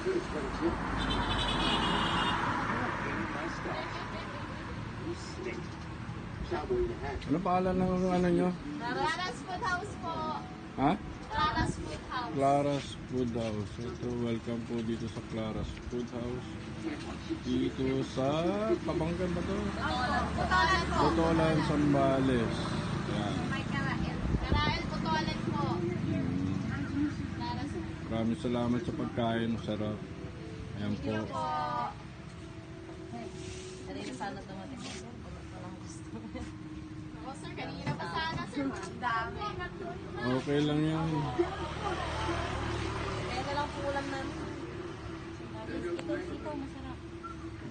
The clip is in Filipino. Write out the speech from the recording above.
Ano pangalan ng ano nyo? Clara's Food House po. Ha? Clara's Food House. Clara's Food House. Ito, welcome po dito sa Clara's Food House. Dito sa Kabanggan ba to? Putolan po. Putolan, Sambales. Yan. May Karael. Karael Putolan po. Clara's Food. Maraming salamat sa pagkain. Sarap. Ayan po. Po. Kanina sana dumating na sir. Walang gusto. Ako sir, kanina pa sana sir. Ang dami. Okay lang yan. Kaya na lang po ulam namin. Ito, masarap.